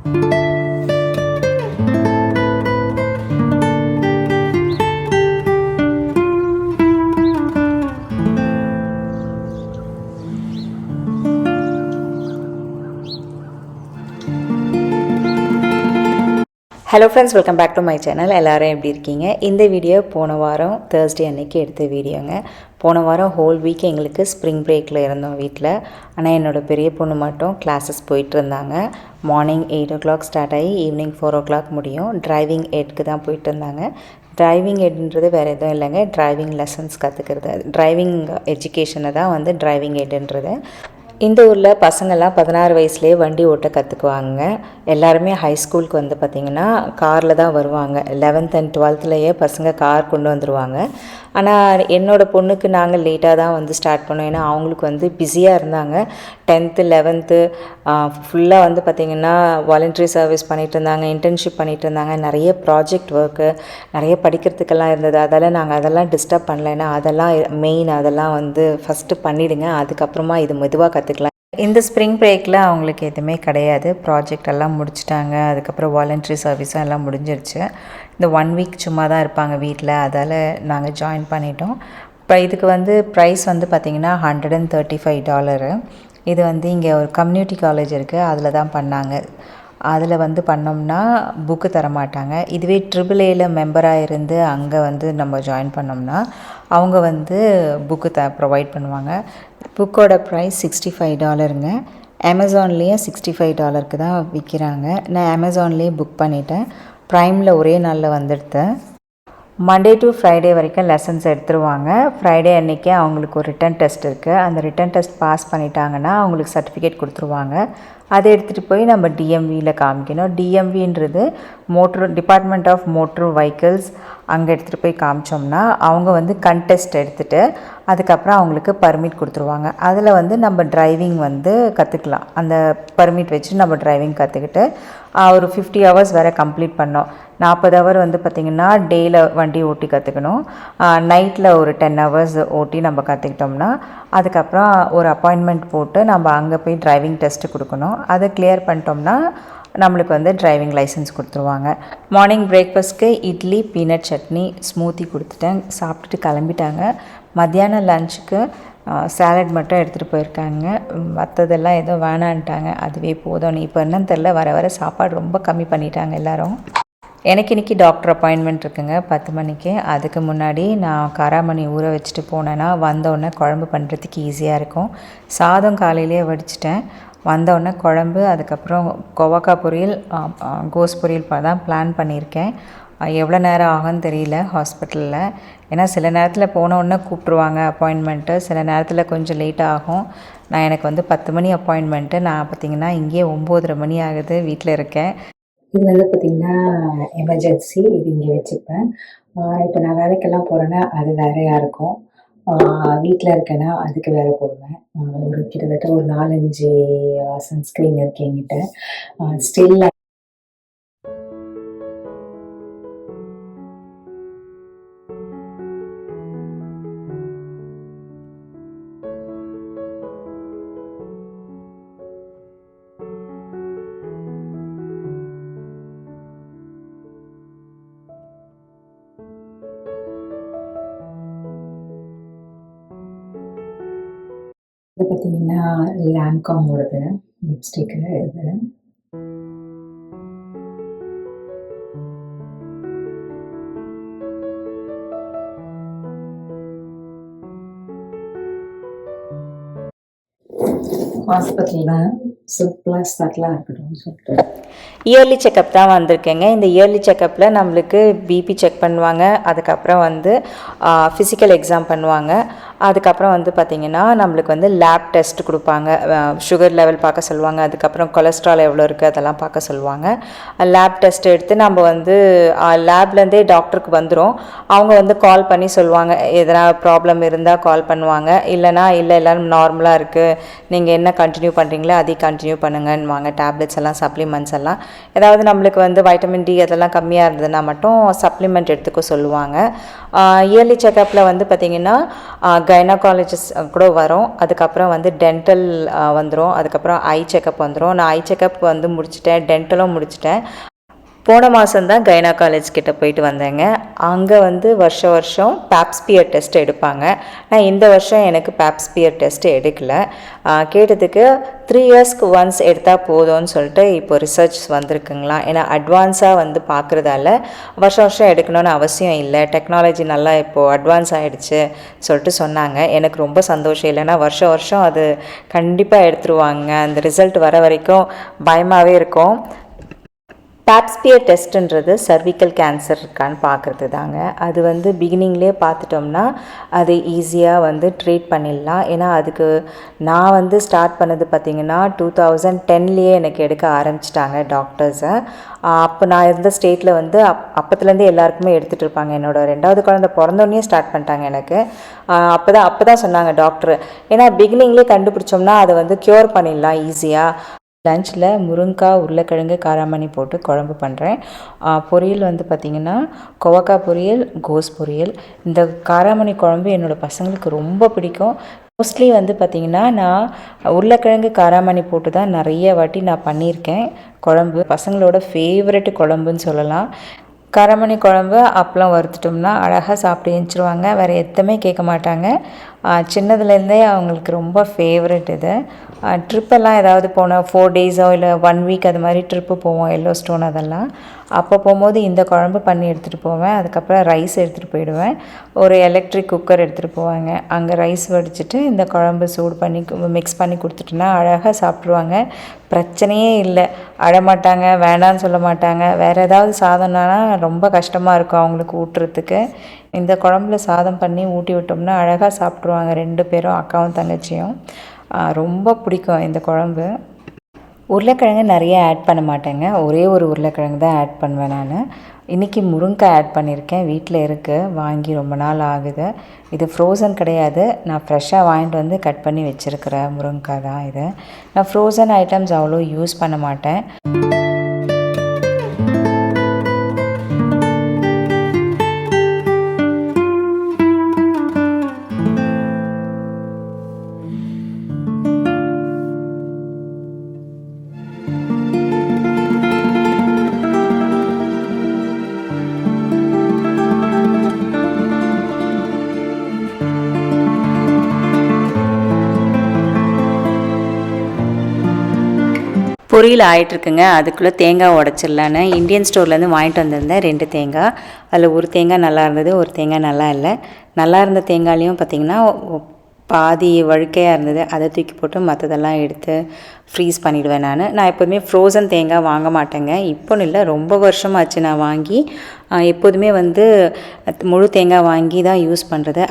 Hello friends, welcome back to my channel. எல்லோரும் எப்படி இருக்கீங்க? இந்த வீடியோ போன வாரம் தேர்ஸ்டே அன்றைக்கி எடுத்த வீடியோங்க. போன வாரம் ஹோல் வீக் எங்களுக்கு ஸ்ப்ரிங் பிரேக்கில் இருந்தோம் வீட்டில். ஆனால் என்னோடய பெரிய பொண்ணு மட்டும் கிளாஸஸ் போயிட்டு இருந்தாங்க. மார்னிங் 8 o'clock ஸ்டார்ட் ஆகி ஈவினிங் 4 o'clock முடியும். டிரைவிங் எட்க்கு தான் போயிட்டு இருந்தாங்க. டிரைவிங் எட்ன்றது வேறு எதுவும் இல்லைங்க, டிரைவிங் லெசன்ஸ் கற்றுக்கிறது, டிரைவிங் எஜுகேஷனை தான் வந்து டிரைவிங் எட்ன்றது. இந்த ஊரில் பசங்கள்லாம் 16 வயசுலேயே வண்டி ஓட்ட கற்றுக்குவாங்க. எல்லாருமே ஹை ஸ்கூலுக்கு வந்து பார்த்திங்கன்னா காரில் தான் வருவாங்க. 11th and 12thலேயே பசங்க கார் கொண்டு வந்துடுவாங்க. ஆனால் என்னோடய பொண்ணுக்கு நாங்கள் லேட்டாக தான் வந்து ஸ்டார்ட் பண்ணோம். ஏன்னா அவங்களுக்கு வந்து பிஸியாக இருந்தாங்க. 10th 11th ஃபுல்லாக வந்து பார்த்திங்கன்னா வாலண்டரி சர்வீஸ் பண்ணிகிட்டு இருந்தாங்க, இன்டர்ன்ஷிப் பண்ணிகிட்டு இருந்தாங்க, நிறைய ப்ராஜெக்ட் ஒர்க்கு, நிறைய படிக்கிறதுக்கெல்லாம் இருந்தது. அதெல்லாம் டிஸ்டர்ப் பண்ணல. ஏன்னா அதெல்லாம் மெயின், அதெல்லாம் வந்து ஃபஸ்ட்டு பண்ணிவிடுங்க, அதுக்கப்புறமா இது மெதுவாக கற்றுக்கலாம். இந்த ஸ்ப்ரிங் பிரேக்கில் அவங்களுக்கு எதுவுமே கிடையாது. ப்ராஜெக்ட் எல்லாம் முடிச்சிட்டாங்க. அதுக்கப்புறம் வாலண்டரி சர்வீஸும் எல்லாம் முடிஞ்சிருச்சு. இந்த 1 week சும்மா தான் இருப்பாங்க வீட்டில். அதால் நாங்கள் ஜாயின் பண்ணிட்டோம். இப்போ இதுக்கு வந்து ப்ரைஸ் வந்து பார்த்திங்கன்னா $135. இது வந்து இங்கே ஒரு கம்யூனிட்டி காலேஜ் இருக்குது, அதில் தான் பண்ணாங்க. அதில் வந்து பண்ணோம்னா புக்கு தரமாட்டாங்க. இதுவே AAAல மெம்பராக இருந்து அங்கே வந்து நம்ம ஜாயின் பண்ணோம்னா அவங்க வந்து புக்கு ப்ரொவைட் பண்ணுவாங்க. புக்கோட ப்ரைஸ் $65ங்க. அமேசான்லேயும் $65க்கு தான் விற்கிறாங்க. நான் அமேசான்லேயே புக் பண்ணிட்டேன். ப்ரைமில் ஒரே நாளில் வந்துடுத்தேன். மண்டே டு ஃப்ரைடே வரைக்கும் லெசன்ஸ் எடுத்துருவாங்க. ஃப்ரைடே அன்றைக்கி அவங்களுக்கு ஒரு ரிட்டன் டெஸ்ட் இருக்குது. அந்த ரிட்டன் டெஸ்ட் பாஸ் பண்ணிட்டாங்கன்னா அவங்களுக்கு சர்டிஃபிகேட் கொடுத்துருவாங்க. அதை எடுத்துகிட்டு போய் நம்ம டிஎம்வியில் காமிக்கணும். டிஎம்வின்றது டிபார்ட்மெண்ட் ஆஃப் மோட்ரு வெஹிக்கிள்ஸ். அங்கே எடுத்துகிட்டு போய் காமிச்சோம்னா அவங்க வந்து கண்டெஸ்ட் எடுத்துகிட்டு அதுக்கப்புறம் அவங்களுக்கு பர்மிட் கொடுத்துருவாங்க. அதில் வந்து நம்ம டிரைவிங் வந்து கற்றுக்கலாம். அந்த பர்மிட் வச்சு நம்ம டிரைவிங் கற்றுக்கிட்டு ஒரு 50 hours வேறு கம்ப்ளீட் பண்ணோம். 40 hour வந்து பார்த்திங்கன்னா டேயில் வண்டி ஓட்டி கற்றுக்கணும். நைட்டில் ஒரு 10 hours ஓட்டி நம்ம கற்றுக்கிட்டோம்னா அதுக்கப்புறம் ஒரு அப்பாயின்மெண்ட் போட்டு நம்ம அங்கே போய் டிரைவிங் டெஸ்ட்டு கொடுக்கணும். அதை கிளியர் பண்ணிட்டோம்னா நம்மளுக்கு வந்து டிரைவிங் லைசன்ஸ் கொடுத்துருவாங்க. மார்னிங் பிரேக்ஃபாஸ்ட்க்கு இட்லி, பீனட் சட்னி, ஸ்மூத்தி கொடுத்துட்டேன். சாப்பிட்டுட்டு கிளம்பிட்டாங்க. மத்தியானம் லஞ்சுக்கு சாலட் மட்டும் எடுத்துகிட்டு போயிருக்காங்க. மற்றதெல்லாம் எதுவும் வேணான்ட்டாங்க. அதுவே போதும். இப்போ என்னன்னு தெரில, வர வர சாப்பாடு ரொம்ப கம்மி பண்ணிட்டாங்க எல்லோரும். எனக்கு இன்றைக்கி டாக்டர் அப்பாயின்மெண்ட் இருக்குங்க 10 மணிக்கு. அதுக்கு முன்னாடி நான் காராமணி ஊற வச்சுட்டு போனேன்னா வந்தோடனே குழம்பு பண்ணுறதுக்கு ஈஸியாக இருக்கும். சாதம் காலையிலே வடிச்சிட்டேன். வந்தோடனே குழம்பு, அதுக்கப்புறம் கோவக்காய் பொரியல், கோஸ் பொரியல் தான் பிளான் பண்ணியிருக்கேன். எவ்வளோ நேரம் ஆகும்னு தெரியல ஹாஸ்பிட்டலில். ஏன்னா சில நேரத்தில் போனோடனே கூப்பிட்ருவாங்க அப்பாயின்மெண்ட்டு, சில நேரத்தில் கொஞ்சம் லேட் ஆகும். எனக்கு வந்து 10 மணி அப்பாயின்மெண்ட்டு. நான் பார்த்திங்கன்னா இங்கேயே 9:30 மணி ஆகுது வீட்டில் இருக்கேன். இது வந்து பார்த்திங்கன்னா எமர்ஜென்சி. இது இங்கே வச்சுப்பேன். இப்போ நான் வேலைக்கெல்லாம் போகிறேன்னா அது வேறையாக இருக்கும். வீட்டில் இருக்கேன்னா அதுக்கு வேறு போடுவேன். ஒரு கிட்டத்தட்ட ஒரு 4-5 சன்ஸ்க்ரீன் இருக்குது என்கிட்ட. ஸ்டில் இது பார்த்திங்கன்னா லாம்காமோடது லிப்ஸ்டிக்கு. இது ஹாஸ்பிட்டலில் சிம்பிளாக ஸ்டார்ட்லாம் இருக்கட்டும்னு சொல்லிட்டு இயர்லி செக்கப் தான் வந்திருக்கேங்க. இந்த இயர்லி செக்கப்பில் நம்மளுக்கு பிபி செக் பண்ணுவாங்க. அதுக்கப்புறம் வந்து ஃபிசிக்கல் எக்ஸாம் பண்ணுவாங்க. அதுக்கப்புறம் வந்து பார்த்திங்கன்னா நம்மளுக்கு வந்து லேப் டெஸ்ட் கொடுப்பாங்க. சுகர் லெவல் பார்க்க சொல்லுவாங்க. அதுக்கப்புறம் கொலஸ்ட்ரால் எவ்வளோ இருக்குது அதெல்லாம் பார்க்க சொல்லுவாங்க. லேப் டெஸ்ட் எடுத்து நம்ம வந்து லேப்லேருந்தே டாக்டருக்கு வந்துடும். அவங்க வந்து கால் பண்ணி சொல்லுவாங்க. எதனா ப்ராப்ளம் இருந்தால் கால் பண்ணுவாங்க. இல்லைனா இல்லை எல்லோரும் நார்மலாக இருக்குது, நீங்கள் என்ன கண்டினியூ பண்ணுறீங்களோ அதே கண்டினியூ பண்ணுங்கன்னுவாங்க. டேப்லெட்ஸ் எல்லாம், சப்ளிமெண்ட்ஸ் எல்லாம், ஏதாவது நம்மளுக்கு வந்து வைட்டமின் டி அதெல்லாம் கம்மியாக இருந்ததுன்னா மட்டும் சப்ளிமெண்ட் எடுத்துக்க சொல்லுவாங்க. இயர்லி செக்கப்பில் வந்து பார்த்திங்கன்னா கைனகாலஜிஸ்ட் கூட வரும். அதுக்கப்புறம் வந்து டென்டல் வந்துடும். அதுக்கப்புறம் ஐ செக்கப் வந்துடும். நான் ஐ செக்கப் வந்து முடிச்சிட்டேன், டென்டலும் முடிச்சிட்டேன். போன மாதம் தான் கைனகாலஜி கிட்ட போயிட்டு வந்தேங்க. அங்கே வந்து வருஷம் பேப்ஸ்பியர் டெஸ்ட் எடுப்பாங்க. நான் இந்த வருஷம் எனக்கு பேப்ஸ்பியர் டெஸ்ட் எடுக்கல. கேட்டதுக்கு 3 இயர்ஸ்க்கு ஒன்ஸ் எடுத்தால் போதும்னு சொல்லிட்டு இப்போ ரிசர்ச் வந்திருக்குங்களாம். ஏன்னா அட்வான்ஸாக வந்து பார்க்குறதால வருஷம் எடுக்கணும்னு அவசியம் இல்லை, டெக்னாலஜி நல்லா இப்போது அட்வான்ஸ் ஆகிடுச்சு சொல்லிட்டு சொன்னாங்க. எனக்கு ரொம்ப சந்தோஷம். இல்லைன்னா வருஷம் அது கண்டிப்பாக எடுத்துருவாங்க. அந்த ரிசல்ட் வர வரைக்கும் பயமாகவே இருக்கும். பேப்ஸ்பியர் டெஸ்ட்டுன்றது சர்விக்கல் கேன்சர் இருக்கான்னு பார்க்குறது தாங்க. அது வந்து பிகினிங்லேயே பார்த்துட்டோம்னா அது ஈஸியாக வந்து ட்ரீட் பண்ணிடலாம். ஏன்னா அதுக்கு நான் வந்து ஸ்டார்ட் பண்ணது பார்த்திங்கன்னா 2010லேயே எனக்கு எடுக்க ஆரம்பிச்சிட்டாங்க டாக்டர்ஸை. அப்போ நான் இருந்த ஸ்டேட்டில் வந்து அப்போத்துலேருந்தே எல்லாருக்குமே எடுத்துகிட்டு இருப்பாங்க. என்னோடய 2வது குழந்தை பிறந்தோடனே ஸ்டார்ட் பண்ணிட்டாங்க எனக்கு. அப்போ தான் சொன்னாங்க டாக்டர், ஏன்னா பிகினிங்லேயே கண்டுபிடிச்சோம்னா அதை வந்து க்யூர் பண்ணிடலாம் ஈஸியாக. லஞ்சில் முருங்கைக்காய், உருளைக்கிழங்கு, காராமணி போட்டு குழம்பு பண்ணுறேன். பொரியல் வந்து பார்த்திங்கன்னா கோவக்காய் பொரியல், கோஸ் பொரியல். இந்த காராமணி குழம்பு என்னோடய பசங்களுக்கு ரொம்ப பிடிக்கும். மோஸ்ட்லி வந்து பார்த்திங்கன்னா நான் உருளைக்கிழங்கு காராமணி போட்டு தான் நிறைய வாட்டி நான் பண்ணியிருக்கேன் குழம்பு. பசங்களோட ஃபேவரெட்டு குழம்புன்னு சொல்லலாம். காராமணி குழம்பு அப்பளம் வறுத்துட்டோம்னா அழகாக சாப்பிட்டு எழுந்திருவாங்க. வேறு எதுவுமே கேட்க மாட்டாங்க. சின்னதுலேருந்தே அவங்களுக்கு ரொம்ப ஃபேவரெட் இது. ட்ரிப்பெல்லாம் ஏதாவது போனால் 4 டேஸோ இல்லை 1 வீக் அது மாதிரி ட்ரிப்பு போவோம், எல்லோ ஸ்டோன் அதெல்லாம். அப்போ போகும்போது இந்த குழம்பு பண்ணி எடுத்துகிட்டு போவேன். அதுக்கப்புறம் ரைஸ் எடுத்துகிட்டு போயிடுவேன். ஒரு எலக்ட்ரிக் குக்கர் எடுத்துகிட்டு போவாங்க. அங்கே ரைஸ் வடிச்சிட்டு இந்த குழம்பு சூடு பண்ணி மிக்ஸ் பண்ணி கொடுத்துட்டோன்னா அழகாக சாப்பிட்ருவாங்க. பிரச்சனையே இல்லை, அழமாட்டாங்க, வேண்டான்னு சொல்ல மாட்டாங்க. வேறு ஏதாவது சாதம்னா ரொம்ப கஷ்டமாக இருக்கும் அவங்களுக்கு ஊட்டுறதுக்கு. இந்த குழம்புல சாதம் பண்ணி ஊட்டி விட்டோம்னா அழகாக சாப்பிட்ருவாங்க 2 பேரும், அக்காவும் தங்கச்சியும். ரொம்ப பிடிக்கும் இந்த குழம்பு. உருளைக்கிழங்கு நிறைய ஆட் பண்ண மாட்டேங்க, ஒரே ஒரு உருளைக்கிழங்கு தான் ஆட் பண்ணுவேன் நான். இன்றைக்கி முருங்கைக்காய் ஆட் பண்ணியிருக்கேன், வீட்டில் இருக்குது, வாங்கி ரொம்ப நாள் ஆகுது. இது ஃப்ரோசன் கிடையாது, நான் ஃப்ரெஷ்ஷாக வாங்கிட்டு வந்து கட் பண்ணி வச்சுருக்கிற முருங்கைக்காய் தான் இது. நான் ஃப்ரோசன் ஐட்டம்ஸ் அவ்வளோ யூஸ் பண்ண மாட்டேன். பொரியல் ஆகிட்டுருக்குங்க. அதுக்குள்ளே தேங்காய் உடச்சிடலான்னு இந்தியன் ஸ்டோர்லேருந்து வாங்கிட்டு வந்திருந்தேன் 2 தேங்காய். அதில் ஒரு தேங்காய் நல்லா இருந்தது, ஒரு தேங்காய் நல்லா இல்லை. நல்லா இருந்த தேங்காயிலையும் பார்த்திங்கன்னா பாதி வழுக்கையாக இருந்தது. அதை தூக்கி போட்டு மற்றதெல்லாம் எடுத்து ஃப்ரீஸ் பண்ணிவிடுவேன் நான் எப்போதுமே ஃப்ரோசன் தேங்காய் வாங்க மாட்டேங்க. இப்போன்னு இல்லை, ரொம்ப வருஷமாச்சு நான் வாங்கி. எப்போதுமே வந்து முழு தேங்காய் வாங்கி தான் யூஸ் பண்ணுறது.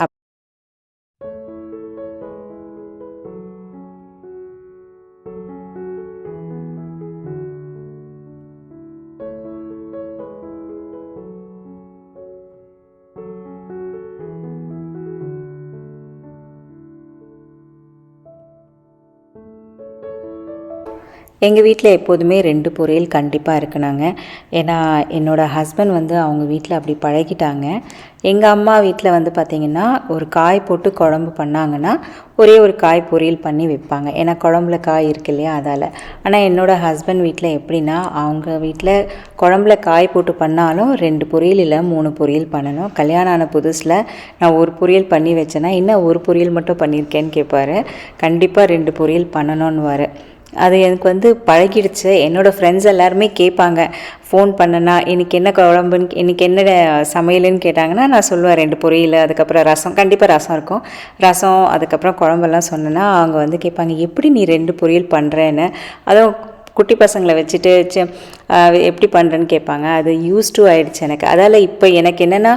எங்கள் வீட்டில் எப்போதுமே 2 பொரியல் கண்டிப்பாக இருக்கணுங்க. ஏன்னா என்னோடய ஹஸ்பண்ட் வந்து அவங்க வீட்டில் அப்படி பழகிட்டாங்க. எங்கள் அம்மா வீட்டில் வந்து பார்த்திங்கன்னா ஒரு காய் போட்டு குழம்பு பண்ணாங்கன்னா ஒரே ஒரு காய் பொரியல் பண்ணி வைப்பாங்க. ஏன்னா குழம்புல காய் இருக்கு இல்லையா, அதால். ஆனால் என்னோடய ஹஸ்பண்ட் வீட்டில் எப்படின்னா அவங்க வீட்டில் குழம்புல காய் போட்டு பண்ணாலும் 2 பொரியல் இல்லை 3 பொரியல் பண்ணணும். கல்யாணம் ஆன புதுசில் நான் ஒரு பொரியல் பண்ணி வச்சேன்னா இன்னும் ஒரு பொரியல் மட்டும் பண்ணியிருக்கேன்னு கேட்பாரு. கண்டிப்பாக 2 பொரியல் பண்ணணுன்னுவார். அது எனக்கு வந்து பழகிடுச்சு. என்னோடய ஃப்ரெண்ட்ஸ் எல்லாருமே கேட்பாங்க, ஃபோன் பண்ணனா இன்றைக்கி என்ன குழம்புன்னு, இன்றைக்கி என்ன சமையலுன்னு கேட்டாங்கன்னா நான் சொல்லுவேன் 2 பொரியல், அதுக்கப்புறம் ரசம், கண்டிப்பாக ரசம் இருக்கும், ரசம், அதுக்கப்புறம் குழம்பெல்லாம் சொன்னேன்னா அவங்க வந்து கேட்பாங்க எப்படி நீ 2 பொரியல் பண்ணுறேன்னு. அதுவும் குட்டி பசங்களை வச்சுட்டு எப்படி பண்ணுறேன்னு கேட்பாங்க. அது யூஸ் டு ஆகிடுச்சு எனக்கு. அதால் இப்போ எனக்கு என்னென்னா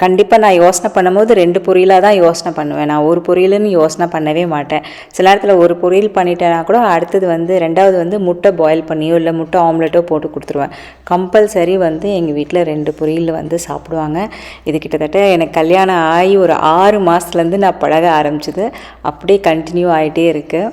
கண்டிப்பாக நான் யோசனை பண்ணும்போது 2 பொரியலாக தான் யோசனை பண்ணுவேன். நான் ஒரு பொரியலுன்னு யோசனை பண்ணவே மாட்டேன். சில நேரத்தில் ஒரு பொரியல் பண்ணிட்டேன்னா கூட அடுத்தது வந்து 2வது வந்து முட்டை பாயில் பண்ணியோ இல்லை முட்டை ஆம்லெட்டோ போட்டு கொடுத்துருவேன். கம்பல்சரி வந்து எங்கள் வீட்டில் 2 பொரியல் வந்து சாப்பிடுவாங்க. இது கிட்டத்தட்ட எனக்கு கல்யாணம் ஆகி ஒரு 6 மாதத்துலேருந்து நான் பழக ஆரம்பிச்சது. அப்படியே கண்டினியூ ஆகிட்டே இருக்குது.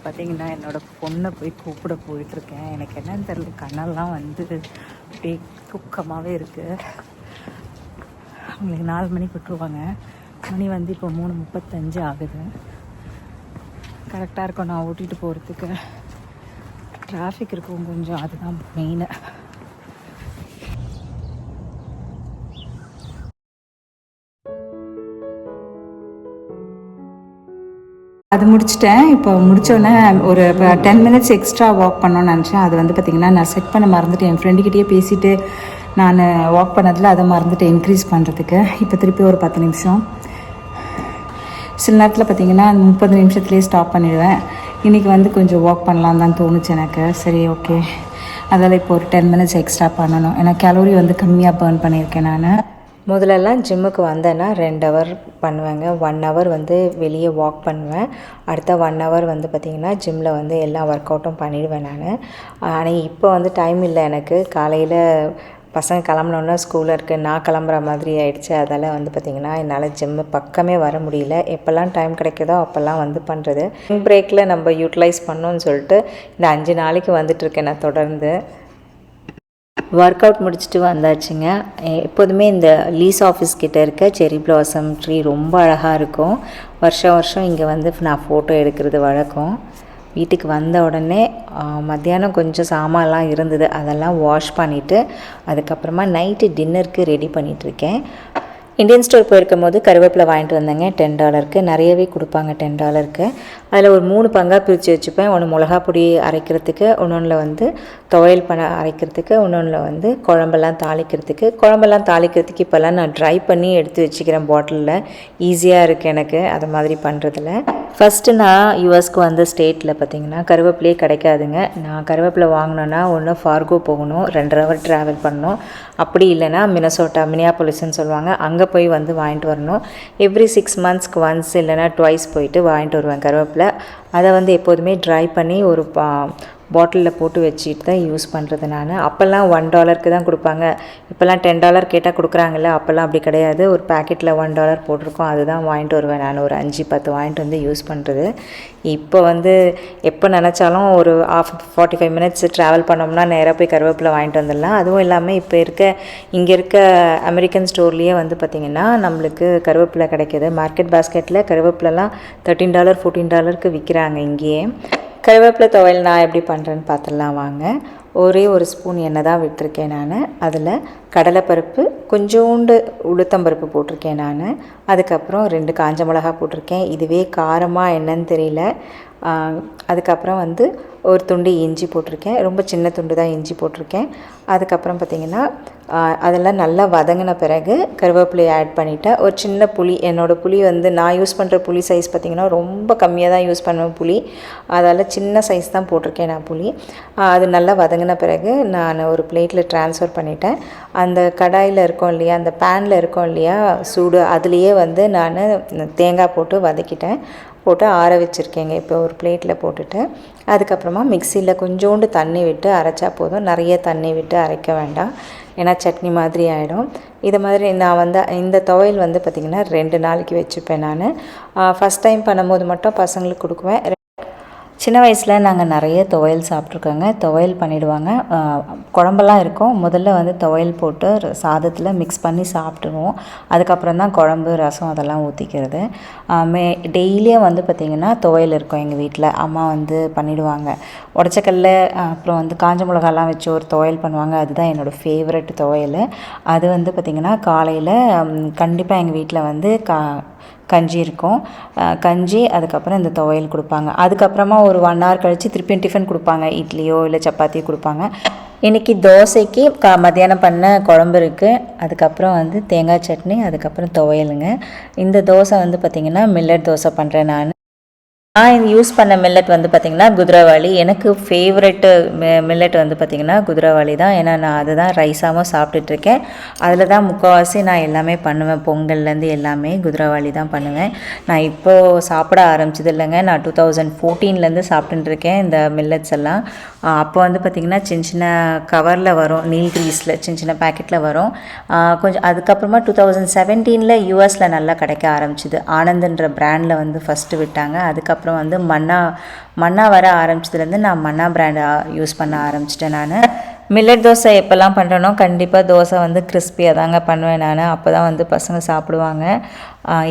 பார்த்திங்கன்னா என்னோடய பொண்ணை போய் கூப்பிட போயிட்டுருக்கேன். எனக்கு என்னன்னு தெரியல, கண்ணெல்லாம் வந்து அப்படியே தூக்கமாகவே இருக்குது. அவங்களுக்கு 4 மணிக்கு விட்டுருவாங்க. மணி வந்து இப்போ 3:35 ஆகுது. கரெக்டாக இருக்கும் நான் ஓட்டிகிட்டு போகிறதுக்கு. டிராஃபிக் இருக்கும் கொஞ்சம், அதுதான் மெயினு. அது முடிச்சிட்டேன். இப்போ முடித்தோடனே ஒரு 10 மினிட்ஸ் எக்ஸ்ட்ரா வாக் பண்ணோன்னு நினச்சேன். அது வந்து பார்த்திங்கன்னா நான் செட் பண்ண மறந்துட்டேன். என் ஃப்ரெண்டுக்கிட்டே பேசிவிட்டு நான் வாக் பண்ணதில் அதை மறந்துட்டேன் இன்க்ரீஸ் பண்ணுறதுக்கு. இப்போ திருப்பி ஒரு 10 நிமிஷம். சில நேரத்தில் பார்த்திங்கன்னா 30 நிமிஷத்துலேயே ஸ்டாப் பண்ணிடுவேன். இன்றைக்கி வந்து கொஞ்சம் வாக் பண்ணலாம் தான் தோணுச்சு எனக்கு. சரி, ஓகே, அதில் இப்போ ஒரு 10 மினிட்ஸ் எக்ஸ்ட்ரா பண்ணணும். ஏன்னா கேலோரி வந்து கம்மியாக பர்ன் பண்ணியிருக்கேன் நான். முதல்லலாம் ஜிம்முக்கு வந்தேன்னா 2 ஹவர் பண்ணுவேங்க. 1 ஹவர் வந்து வெளியே வாக் பண்ணுவேன். அடுத்த 1 ஹவர் வந்து பார்த்திங்கன்னா ஜிம்மில் வந்து எல்லா ஒர்க் அவுட்டும் பண்ணிடுவேன் நான். ஆனால் இப்போ வந்து டைம் இல்லை எனக்கு. காலையில் பசங்க கிளம்புனோன்னா ஸ்கூலில் இருக்குது, நான் கிளம்புற மாதிரி ஆகிடுச்சு. அதால் வந்து பார்த்திங்கன்னா என்னால் ஜிம்மு பக்கமே வர முடியல. எப்போல்லாம் டைம் கிடைக்குதோ அப்போல்லாம் வந்து பண்ணுறது. பிரேக்கில் நம்ம யூட்டிலைஸ் பண்ணோன்னு சொல்லிட்டு இந்த 5 நாளைக்கு வந்துட்டுருக்கேன் நான் தொடர்ந்து. ஒர்க் அவுட் முடிச்சுட்டு வந்தாச்சுங்க. எப்போதுமே இந்த லீஸ் ஆஃபீஸ் கிட்டே இருக்க செரி பிளாசம் ட்ரீ ரொம்ப அழகாக இருக்கும். வருஷம் இங்கே வந்து நான் ஃபோட்டோ எடுக்கிறது வழக்கம். வீட்டுக்கு வந்த உடனே மத்தியானம் கொஞ்சம் சாமான்லாம் இருந்தது, அதெல்லாம் வாஷ் பண்ணிவிட்டு அதுக்கப்புறமா நைட்டு டின்னருக்கு ரெடி பண்ணிகிட்ருக்கேன். இந்தியன் ஸ்டோர் போயிருக்கும் போது கருவேப்பிலை வாங்கிட்டு வந்தேங்க. $10 நிறையவே கொடுப்பாங்க. $10 அதில் ஒரு 3 பங்காக பிரித்து வச்சுப்பேன். ஒன்று மிளகா பொடி அரைக்கிறதுக்கு, ஒன்னொன்றில் வந்து துவையல் பண்ண அரைக்கிறதுக்கு, ஒன்னொன்றில் வந்து குழம்பெல்லாம் தாளிக்கிறதுக்கு. இப்போல்லாம் நான் ட்ரை பண்ணி எடுத்து வச்சுக்கிறேன் பாட்டிலில். ஈஸியாக இருக்குது எனக்கு அது மாதிரி பண்ணுறதுல. ஃபஸ்ட்டு நான் யூஎஸ்க்கு வந்த ஸ்டேட்டில் பார்த்திங்கன்னா கருவேப்பிலையே கிடைக்காதுங்க. நான் கருவேப்பிலை வாங்கினோன்னா ஒன்று ஃபார்கோ போகணும், 2 ஹவர் ட்ராவல் பண்ணணும். அப்படி இல்லைன்னா மினியாபோலிஸ்ன்னு சொல்லுவாங்க, அங்கே போய் வந்து வாங்கிட்டு வரணும். எவ்ரி 6 மந்த்ஸ்க்கு ஒன்ஸ் இல்லைனா ட்வைஸ் போயிட்டு வாங்கிட்டு வருவேன் கருவேப்பிலை. அதை வந்து எப்போதுமே ட்ரை பண்ணி ஒரு பாட்டிலில் போட்டு வச்சுட்டு தான் யூஸ் பண்ணுறது நான். அப்போல்லாம் $1 தான் கொடுப்பாங்க. இப்போல்லாம் $10 கேட்டால் கொடுக்குறாங்கல்ல, அப்போல்லாம் அப்படி கிடையாது. ஒரு பேக்கெட்டில் $1 போட்டிருக்கோம், அதுதான் வாங்கிட்டு வருவேன் நான். ஒரு 5-10 வாங்கிட்டு வந்து யூஸ் பண்ணுறது. இப்போ வந்து எப்போ நினச்சாலும் ஒரு 45 மினிட்ஸ் ட்ராவல் பண்ணோம்னா நேராக போய் கருவேப்பிலை வாங்கிட்டு வந்துடலாம். அதுவும் இல்லாமல் இப்போ இங்கே இருக்க அமெரிக்கன் ஸ்டோர்லேயே வந்து பார்த்திங்கன்னா நம்மளுக்கு கருவேப்பிலை கிடைக்கிது. மார்க்கெட் பாஸ்கெட்டில் கருவேப்பிலலாம் $13 $14 விற்கிறாங்க இங்கேயே. கருவேப்பிலை துவையல் நான் எப்படி பண்ணுறேன்னு பார்த்துடலாம் வாங்க. ஒரே ஒரு ஸ்பூன் எண்ணெய் தான் விட்டுருக்கேன் நான். அதில் கடலைப்பருப்பு, கொஞ்சோண்டு உளுத்தம்பருப்பு போட்டிருக்கேன் நான். அதுக்கப்புறம் 2 காஞ்ச மிளகா போட்டிருக்கேன். இதுவே காரமாக என்னன்னு தெரியல. அதுக்கப்புறம் வந்து ஒரு துண்டு இஞ்சி போட்டிருக்கேன். ரொம்ப சின்ன துண்டு தான் இஞ்சி போட்டிருக்கேன். அதுக்கப்புறம் பார்த்திங்கன்னா அதெல்லாம் நல்லா வதங்கின பிறகு கருவேப்பிலையை ஆட் பண்ணிவிட்டேன். ஒரு சின்ன புளி, என்னோடய புளி வந்து நான் யூஸ் பண்ணுற புளி சைஸ் பார்த்திங்கன்னா ரொம்ப கம்மியாக தான் யூஸ் பண்ணுவேன் புளி. அதால் சின்ன சைஸ் தான் போட்டிருக்கேன் நான் புளி. அது நல்லா வதங்கின பிறகு நான் ஒரு பிளேட்டில் ட்ரான்ஸ்ஃபர் பண்ணிவிட்டேன். அந்த கடாயில் இருக்கோம் இல்லையா, அந்த பேனில் இருக்கோம் இல்லையா சூடு, அதுலேயே வந்து நான் தேங்காய் போட்டு வதக்கிட்டேன். போட்டு ஆற வச்சுருக்கேங்க. இப்போ ஒரு பிளேட்டில் போட்டுட்டு அதுக்கப்புறமா மிக்சியில் கொஞ்சோண்டு தண்ணி விட்டு அரைச்சா போதும். நிறைய தண்ணி விட்டு அரைக்க வேண்டாம், ஏன்னா சட்னி மாதிரி ஆகிடும். இது மாதிரி நான் வந்து இந்த துவையல் வந்து பார்த்திங்கன்னா 2 நாளைக்கு வச்சுப்பேன் நான். ஃபஸ்ட் டைம் பண்ணும்போது மட்டும் பசங்களுக்கு கொடுக்குவேன். சின்ன வயசில் நாங்கள் நிறைய துவையல் சாப்பிட்ருக்கோங்க. துவையல் பண்ணிவிடுவாங்க, குழம்பெல்லாம் இருக்கும். முதல்ல வந்து துவையல் போட்டு சாதத்தில் மிக்ஸ் பண்ணி சாப்பிட்ருவோம். அதுக்கப்புறம் தான் குழம்பு, ரசம் அதெல்லாம் ஊற்றிக்கிறது. டெய்லியும் வந்து பார்த்திங்கன்னா துவையல் இருக்கும் எங்கள் வீட்டில். அம்மா வந்து பண்ணிவிடுவாங்க. உடச்சக்கல்ல அப்புறம் வந்து காஞ்ச மிளகாலாம் வச்சு ஒரு துவையல் பண்ணுவாங்க. அதுதான் என்னோடய ஃபேவரட் துவையல். அது வந்து பார்த்திங்கன்னா காலையில் கண்டிப்பாக எங்கள் வீட்டில் வந்து கஞ்சி இருக்கும். கஞ்சி, அதுக்கப்புறம் இந்த துவையல் கொடுப்பாங்க. அதுக்கப்புறமா ஒரு 1 ஹவர் கழித்து திருப்பியும் டிஃபன் கொடுப்பாங்க. இட்லியோ இல்லை சப்பாத்தியோ கொடுப்பாங்க. இன்றைக்கி தோசைக்கு மத்தியானம் பண்ண குழம்பு இருக்குது. அதுக்கப்புறம் வந்து தேங்காய் சட்னி, அதுக்கப்புறம் துவையலுங்க. இந்த தோசை வந்து பார்த்திங்கன்னா மில்லட் தோசை பண்ணுறேன் நான். நான் யூஸ் பண்ண மில்லட் வந்து பார்த்திங்கன்னா குதிரைவாளி. எனக்கு ஃபேவரெட்டு மில்லட் வந்து பார்த்திங்கன்னா குதிரைவாளி தான். ஏன்னா நான் அதை தான் ரைஸாகவும் சாப்பிட்டுட்ருக்கேன். அதில் தான் முக்கால்வாசி நான் எல்லாமே பண்ணுவேன். பொங்கல்லேருந்து எல்லாமே குதிரைவாளி தான் பண்ணுவேன். நான் இப்போது சாப்பிட ஆரம்பிச்சது இல்லைங்க. நான் 2014லேருந்து சாப்பிட்டுருக்கேன் இந்த மில்லட்ஸ் எல்லாம். அப்போ வந்து பார்த்திங்கன்னா சின்ன சின்ன கவரில் வரும், நீல்கிரீஸில் சின்ன பேக்கெட்டில் வரும். கொஞ்சம் அதுக்கப்புறமா 2017 யூஎஸில் நல்லா கிடைக்க ஆரம்பிச்சிது. ஆனந்துன்ற பிராண்டில் வந்து ஃபஸ்ட்டு விட்டாங்க. அதுக்கப்புறம் அப்புறம் வந்து மன்னா வர ஆரம்பிச்சதுலேருந்து நான் மன்னா பிராண்ட் யூஸ் பண்ண ஆரம்பிச்சிட்டேன் நான். மில்லட் தோசை எப்போல்லாம் பண்ணுறனோ கண்டிப்பாக தோசை வந்து கிறிஸ்பியாக தாங்க பண்ணுவேன் நான். அப்போ தான் வந்து பசங்க சாப்பிடுவாங்க.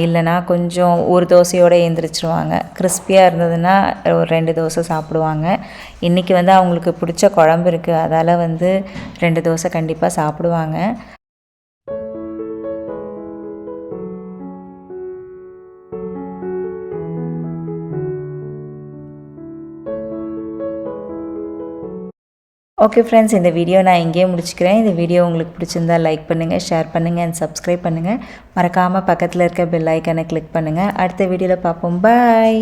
இல்லைனா கொஞ்சம் ஒரு தோசையோடு எழுந்திரிச்சிருவாங்க. கிறிஸ்பியாக இருந்ததுன்னா ஒரு 2 தோசை சாப்பிடுவாங்க. இன்றைக்கி வந்து அவங்களுக்கு பிடிச்ச குழம்பு இருக்குது, அதால் வந்து 2 தோசை கண்டிப்பாக சாப்பிடுவாங்க. ஓகே ஃப்ரெண்ட்ஸ், இந்த வீடியோ நான் இங்கேயே முடிச்சுக்கிறேன். இந்த வீடியோ உங்களுக்கு பிடிச்சிருந்தா லைக் பண்ணுங்கள், ஷேர் பண்ணுங்கள் அண்ட் சப்ஸ்கிரைப் பண்ணுங்கள். மறக்காமல் பக்கத்தில் இருக்க பெல் ஐக்கானை கிளிக் பண்ணுங்கள். அடுத்த வீடியோவில் பார்ப்போம். பாய்.